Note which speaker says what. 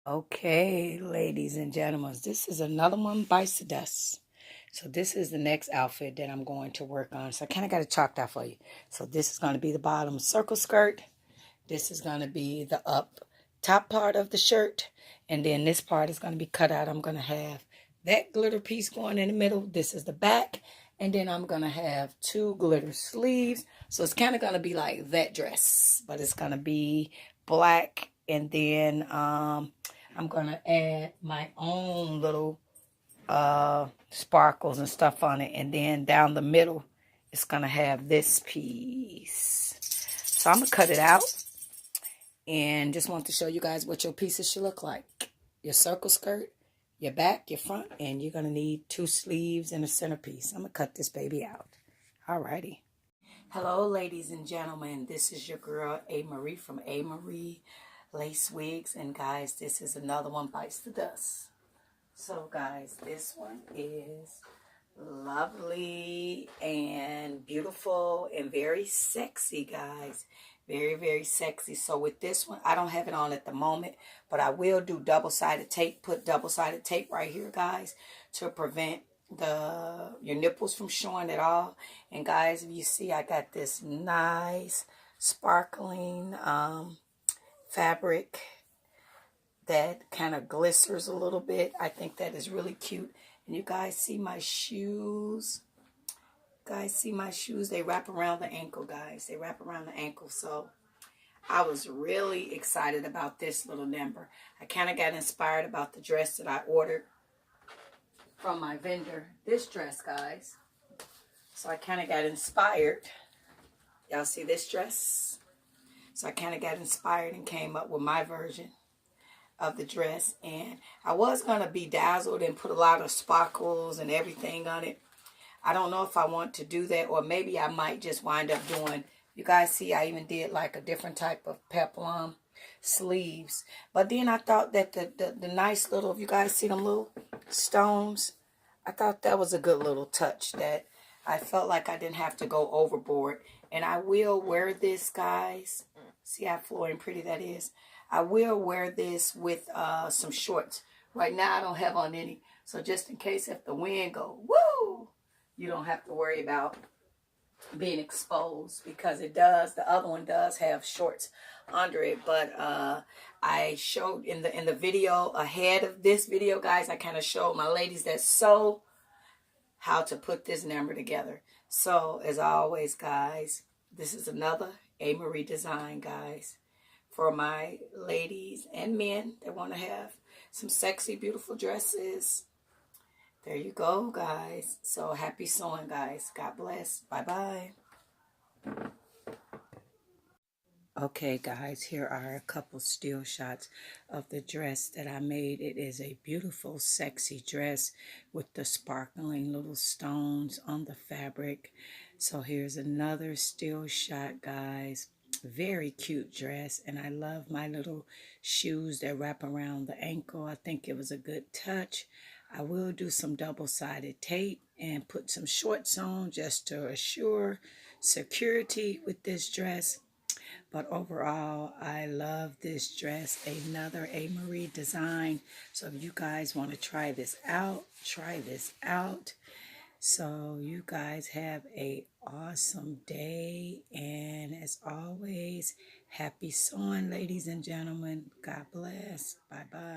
Speaker 1: Okay, ladies and gentlemen, this is another one bites the dust. So this is the next outfit that I'm going to work on. So I kind of got it chalked out for you. So this is going to be the bottom circle skirt. This is going to be the top part of the shirt. And then this part is going to be cut out. I'm going to have that glitter piece going in the middle. This is the back. And then I'm going to have two glitter sleeves. So it's kind of going to be like that dress. But it's going to be black. And then I'm going to add my own little sparkles and stuff on it. And then down the middle, it's going to have this piece. So I'm going to cut it out. And just want to show you guys what your pieces should look like. Your circle skirt, your back, your front, and you're going to need two sleeves and a centerpiece. I'm going to cut this baby out. Alrighty. Hello, ladies and gentlemen. This is your girl, A. Marie from A. Marie Lace Wigs. And guys, this is another one bites the dust. So guys, this one is lovely and beautiful and very sexy, guys. Very, very sexy. So with this one, I don't have it on at the moment, but I will do double-sided tape. Put double-sided tape right here, guys, to prevent your nipples from showing at all. And guys, if you see, I got this nice sparkling fabric that kind of glisters a little bit. I think that is really cute. And you guys see my shoes. Guys, see my shoes? They wrap around the ankle, guys. They wrap around the ankle. So I was really excited about this little number. I kind of got inspired about the dress that I ordered from my vendor. This dress, guys. So I kind of got inspired. Y'all see this dress? So I kind of got inspired and came up with my version of the dress. And I was going to be dazzled and put a lot of sparkles and everything on it. I don't know if I want to do that, or maybe I might just wind up doing, you guys see I even did like a different type of peplum sleeves. But then I thought that the nice little, you guys see them little stones? I thought that was a good little touch that I felt like I didn't have to go overboard. And I will wear this, guys. See how flowy and pretty that is? I will wear this with some shorts. Right now I don't have on any. So just in case if the wind go, woo! You don't have to worry about being exposed, because it does. The other one does have shorts under it. But I showed in the video ahead of this video, guys, I kind of showed my ladies that sew how to put this number together. So as always, guys, this is another A. Marie design, guys, for my ladies and men that want to have some sexy, beautiful dresses. There you go, guys. So happy sewing, guys. God bless. Bye-bye. Okay, guys, here are a couple still shots of the dress that I made. It is a beautiful, sexy dress with the sparkling little stones on the fabric. So here's another still shot, guys. Very cute dress, and I love my little shoes that wrap around the ankle. I think it was a good touch. I will do some double-sided tape and put some shorts on just to assure security with this dress. But overall, I love this dress. Another A. Marie design. So if you guys want to try this out, try this out. So you guys have a awesome day. And as always, happy sewing, ladies and gentlemen. God bless. Bye-bye.